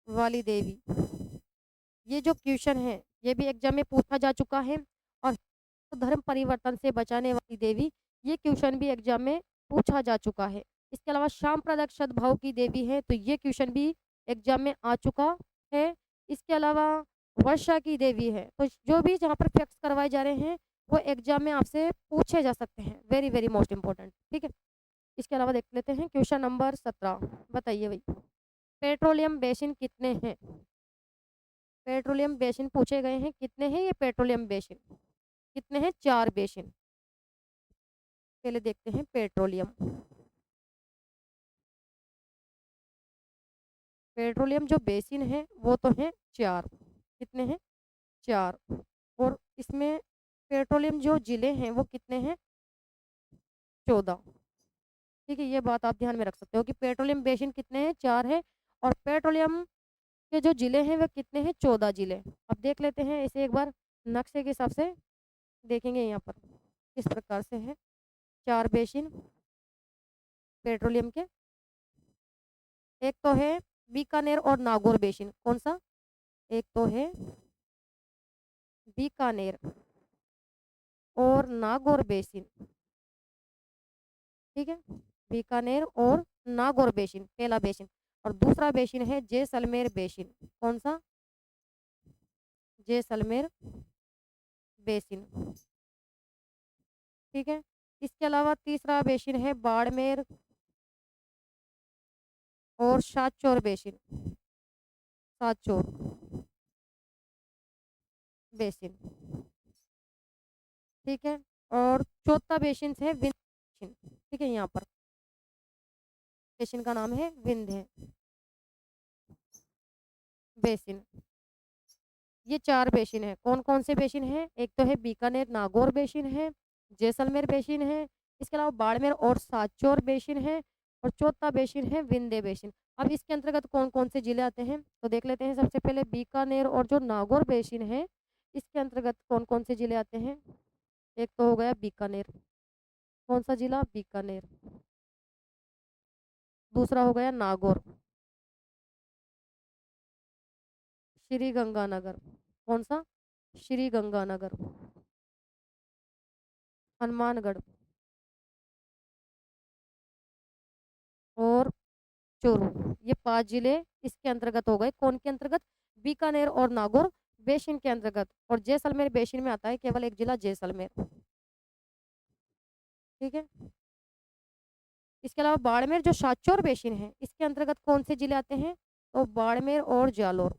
वाली देवी। ये जो क्वेश्चन है ये भी एग्जाम में पूछा जा चुका है। और धर्म परिवर्तन से बचाने वाली देवी, ये क्वेश्चन भी एग्जाम में पूछा जा चुका है। इसके अलावा सांप्रदायिक सद्भाव की देवी है, तो ये क्वेश्चन भी एग्जाम में आ चुका है। इसके अलावा वर्षा की देवी है, तो जो भी जहाँ पर फैक्ट्स करवाए जा रहे हैं वो एग्जाम में आपसे पूछे जा सकते हैं, वेरी वेरी मोस्ट इंपॉर्टेंट, ठीक है। इसके अलावा देख लेते हैं क्वेश्चन नंबर 17। बताइए भाई, पेट्रोलियम बेसिन कितने हैं? पेट्रोलियम बेसिन पूछे गए हैं, कितने हैं ये पेट्रोलियम बेसिन? कितने हैं? 4 बेसिन। पहले देखते हैं पेट्रोलियम। पेट्रोलियम जो बेसिन है वो तो है 4। कितने हैं? 4। और इसमें पेट्रोलियम जो जिले हैं वो कितने हैं? 14। ठीक है, ये बात आप ध्यान में रख सकते हो कि पेट्रोलियम बेसिन कितने हैं? 4 है। और पेट्रोलियम के जो जिले हैं वे कितने हैं? 14 जिले। अब देख लेते हैं इसे एक बार नक्शे के हिसाब से देखेंगे यहाँ पर किस प्रकार से है। 4 बेसिन पेट्रोलियम के, एक तो है बीकानेर और नागौर बेसिन। कौन सा? एक तो है बीकानेर और नागौर बेसिन, ठीक है, बीकानेर और नागौर बेसिन पहला बेसिन। और दूसरा बेसिन है जैसलमेर बेसिन। कौन सा? जैसलमेर बेसिन, ठीक है। इसके अलावा तीसरा बेसिन है बाड़मेर और सातचौर बेसिन, सातचौर बेसिन, ठीक है। और चौथा बेसिन है विंध्य बेसिन, ठीक है। यहाँ पर बेसिन का नाम है विंध्य बेसिन। ये 4 बेसिन है। कौन कौन से बेसिन है? एक तो है बीकानेर नागौर बेसिन है, जैसलमेर बेसिन है, इसके अलावा बाड़मेर और सातचौर बेसिन है, और चौथा बेसिन है विंध्य बेसिन। अब इसके अंतर्गत कौन कौन से जिले आते हैं तो देख लेते हैं। सबसे पहले बीकानेर और जो नागौर बेसिन है इसके अंतर्गत कौन कौन से जिले आते हैं? एक तो हो गया बीकानेर। कौन सा जिला? बीकानेर। दूसरा हो गया नागौर, श्री गंगानगर। कौन सा? श्री गंगानगर। हनुमानगढ़ और चूरू। ये 5 जिले इसके अंतर्गत हो गए। कौन के अंतर्गत? बीकानेर और नागौर बेसिन के अंतर्गत। और जैसलमेर बेसिन में आता है केवल एक जिला जैसलमेर, ठीक है। इसके अलावा बाड़मेर जो सातचौर बेसिन है इसके अंतर्गत कौन से जिले आते हैं? तो बाड़मेर और जालोर।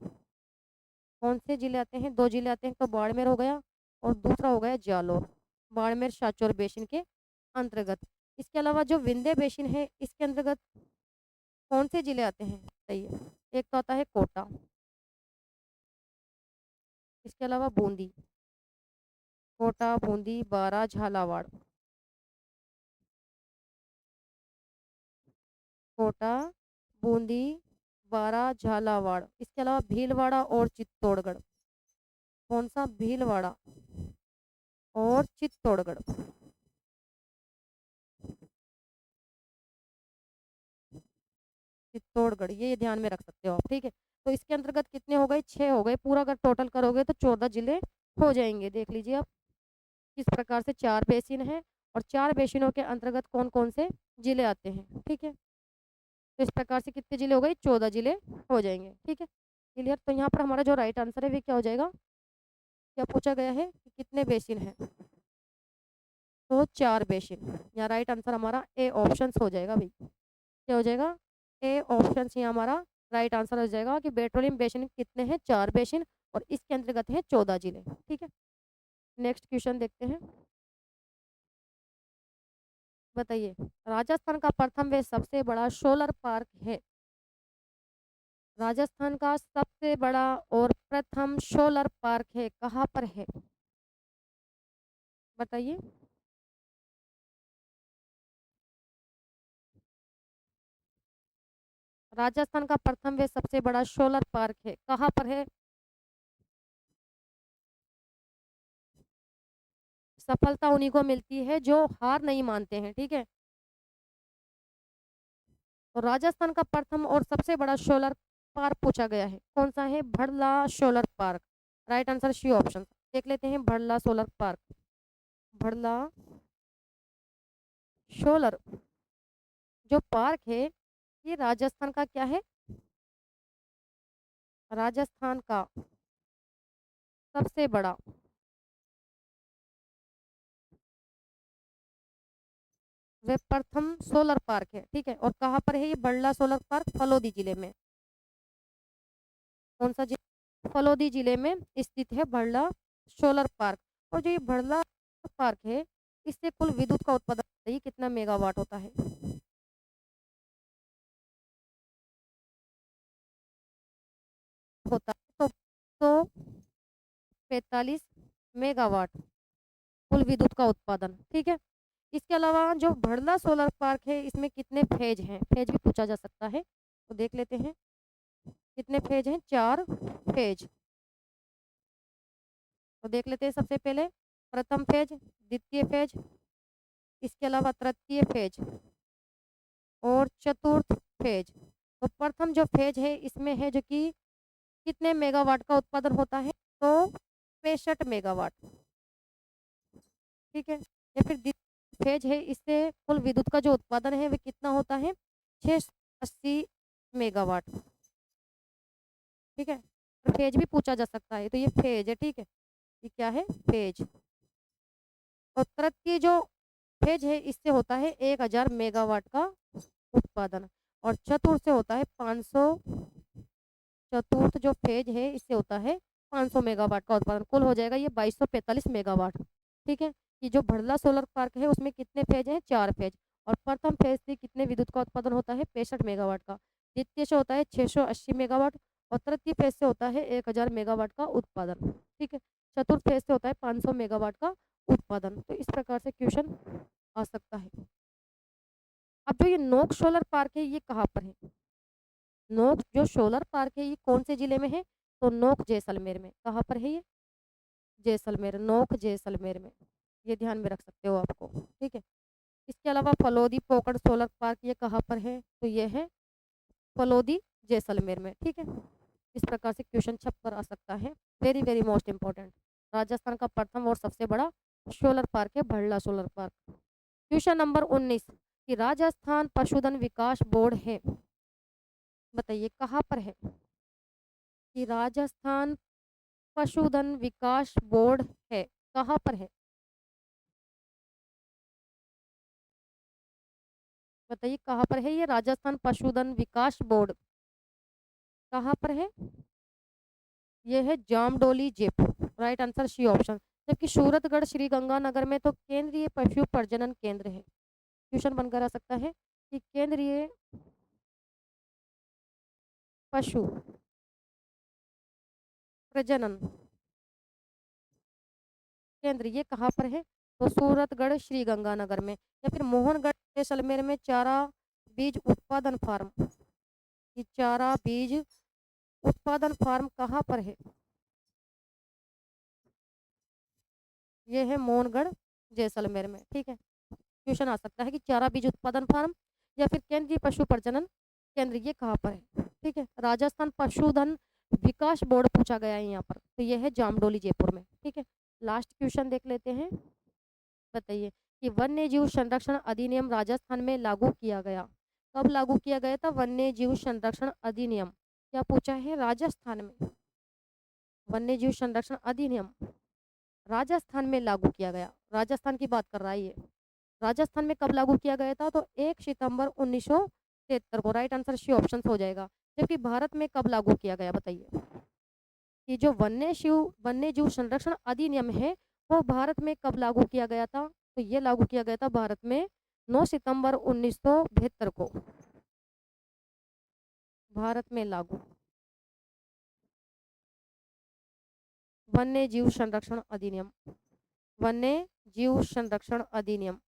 कौन से जिले आते हैं? 2 जिले आते हैं, तो बाड़मेर हो गया और दूसरा हो गया जालोर, बाड़मेर सातचौर बेसिन के अंतर्गत। इसके अलावा जो विंध्य बेसिन है इसके अंतर्गत कौन से जिले आते हैं? सही है, एक तो आता है कोटा, इसके अलावा बूंदी, कोटा, बूंदी, बारा, झालावाड़। कोटा, बूंदी, बारा, झालावाड़। इसके अलावा भीलवाड़ा और चित्तौड़गढ़। कौन सा? भीलवाड़ा और चित्तौड़गढ़, चित्तौड़गढ़, ये ध्यान में रख सकते हो आप, ठीक है। तो इसके अंतर्गत कितने हो गए? 6 हो गए। पूरा अगर टोटल करोगे तो 14 जिले हो जाएंगे। देख लीजिए आप किस प्रकार से 4 बेसिन है और 4 बेसिनों के अंतर्गत कौन कौन से जिले आते हैं, ठीक है। तो इस प्रकार से कितने जिले हो गए? 14 जिले हो जाएंगे, ठीक है। क्लियर? तो यहाँ पर हमारा जो राइट आंसर है वे क्या हो जाएगा? क्या पूछा गया है कि कितने बेसिन है? तो 4 बेसिन। यहाँ राइट आंसर हमारा ए ऑप्शन हो जाएगा भाई। क्या हो जाएगा? ए ऑप्शन यहाँ हमारा राइट आंसर हो जाएगा कि पेट्रोलियम बेसिन कितने हैं? 4 बेसिन और इसके अंतर्गत है 14 जिले, ठीक है। नेक्स्ट क्वेश्चन देखते हैं। बताइए, राजस्थान का प्रथम व सबसे बड़ा सोलर पार्क है। राजस्थान का सबसे बड़ा और प्रथम सोलर पार्क है, कहाँ पर है? बताइए। राजस्थान का प्रथम व सबसे बड़ा सोलर पार्क है, कहाँ पर है? सफलता उन्हीं को मिलती है जो हार नहीं मानते हैं, ठीक है। तो राजस्थान का प्रथम और सबसे बड़ा सोलर पार्क पूछा गया है, कौन सा है? Bhadla solar park. Right answer C option. देख लेते हैं Bhadla solar park. Bhadla solar जो पार्क है ये राजस्थान का क्या है? राजस्थान का सबसे बड़ा वे प्रथम सोलर पार्क है। ठीक है, और कहाँ पर है ये बड़ला सोलर पार्क? फलोदी जिले में। कौन सा जिला? फलोदी जिले में स्थित है बड़ला सोलर पार्क। और जो ये बड़ला पार्क है इससे कुल विद्युत का उत्पादन बताइए कितना मेगावाट होता है? होता है तो 145 मेगावाट कुल विद्युत का उत्पादन। ठीक है, इसके अलावा जो भड़ला सोलर पार्क है इसमें कितने फेज हैं? फेज भी पूछा जा सकता है, तो देख लेते हैं कितने फेज हैं। 4 फेज। तो देख लेते हैं सबसे पहले प्रथम फेज, द्वितीय फेज, इसके अलावा तृतीय फेज और चतुर्थ फेज। तो प्रथम जो फेज है इसमें है जो कि कितने मेगावाट का उत्पादन होता है? तो 65 मेगावाट। ठीक है, या फिर द्वितीय फेज है इससे कुल विद्युत का जो उत्पादन है वह कितना होता है? 680 मेगावाट। ठीक है, और फेज भी पूछा जा सकता है, तो ये फेज है। ठीक है, ये क्या है? फेज। और तृतीय जो फेज है इससे होता है 1000 मेगावाट का उत्पादन। और चतुर्थ से होता है 500। चतुर्थ जो फेज है इससे होता है 500 मेगावाट का उत्पादन। कुल हो जाएगा ये 2245 मेगावाट। ठीक है, कि जो भड़ला सोलर पार्क है उसमें कितने फेज हैं? 4 फेज। और प्रथम फेज से कितने विद्युत का उत्पादन होता है? 65 मेगावाट का। द्वितीय से होता है 680 मेगावाट। और तृतीय फेज से होता है 1000 मेगावाट का उत्पादन। ठीक है, चतुर्थ फेज से होता है 500 मेगावाट का उत्पादन। तो इस प्रकार से क्वेश्चन आ सकता है। अब जो ये नोक सोलर पार्क है ये कहाँ पर है? नोक जो सोलर पार्क है ये कौन से जिले में है? तो नोक जैसलमेर में। कहाँ पर है ये? जैसलमेर। नोक जैसलमेर में, ये ध्यान में रख सकते हो आपको। ठीक है, इसके अलावा फलोदी पोकड़ सोलर पार्क ये कहाँ पर है? तो ये है फलोदी जैसलमेर में। ठीक है, इस प्रकार से क्वेश्चन छप कर आ सकता है। Very very most important. Rajasthan का प्रथम और सबसे बड़ा सोलर पार्क है Bhadla solar park. Question number 19 कि राजस्थान पशुधन विकास बोर्ड है, बताइए कहाँ पर है? कि राजस्थान पशुधन विकास बोर्ड है, कहाँ पर है? बताइए कहाँ पर है ये राजस्थान पशुधन विकास बोर्ड? कहाँ पर है? ये है Jamdoli Jaipur. Right answer C option. जबकि सूरतगढ़ श्री गंगानगर में तो केंद्रीय पशु प्रजनन केंद्र है। क्वेश्चन बनकर आ सकता है कि केंद्रीय पशु प्रजनन केंद्र ये कहाँ पर है? तो सूरतगढ़ श्री गंगानगर में। या फिर मोहनगढ़ जैसलमेर में चारा बीज उत्पादन फार्म। ये चारा बीज उत्पादन फार्म कहाँ पर है? ये है मोहनगढ़ जैसलमेर में। ठीक है, क्वेश्चन आ सकता है कि चारा बीज उत्पादन फार्म या फिर केंद्रीय पशु प्रजनन केंद्र ये कहाँ पर है? ठीक है, राजस्थान पशुधन विकास बोर्ड पूछा गया है यहाँ पर, तो ये है जामडोली जयपुर में। ठीक है, लास्ट क्वेश्चन देख लेते हैं। बताइए कि वन्य जीव संरक्षण अधिनियम राजस्थान में लागू किया गया, कब लागू किया गया था? वन्य जीव संरक्षण अधिनियम क्या पूछा है? राजस्थान में वन्य जीव संरक्षण अधिनियम राजस्थान में लागू किया गया। राजस्थान की बात कर रहा है ये। राजस्थान में कब लागू किया गया था? तो 1 सितंबर 1973 को। राइट आंसर सी ऑप्शन हो जाएगा। जबकि भारत में कब लागू किया गया बताइए? कि जो वन्य जीव संरक्षण अधिनियम है वो भारत में कब लागू किया गया था? तो ये लागू किया गया था भारत में 9 सितंबर 1972 को। भारत में लागू वन्य जीव संरक्षण अधिनियम। वन्य जीव संरक्षण अधिनियम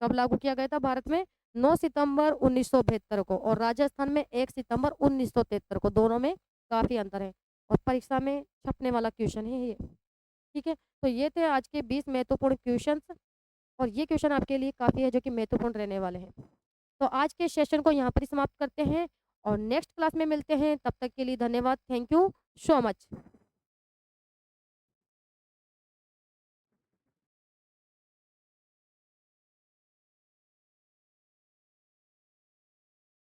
कब लागू किया गया था भारत में? 9 सितंबर 1972 को। और राजस्थान में 1 सितंबर 1973 को। दोनों में काफी अंतर है और परीक्षा में छपने वाला क्वेश्चन है ये। ठीक है, तो ये थे आज के 20 महत्वपूर्ण क्वेश्चंस। और ये क्वेश्चन आपके लिए काफी है जो कि महत्वपूर्ण रहने वाले हैं। तो आज के सेशन को यहाँ पर ही समाप्त करते हैं और नेक्स्ट क्लास में मिलते हैं। तब तक के लिए धन्यवाद। Thank you so much.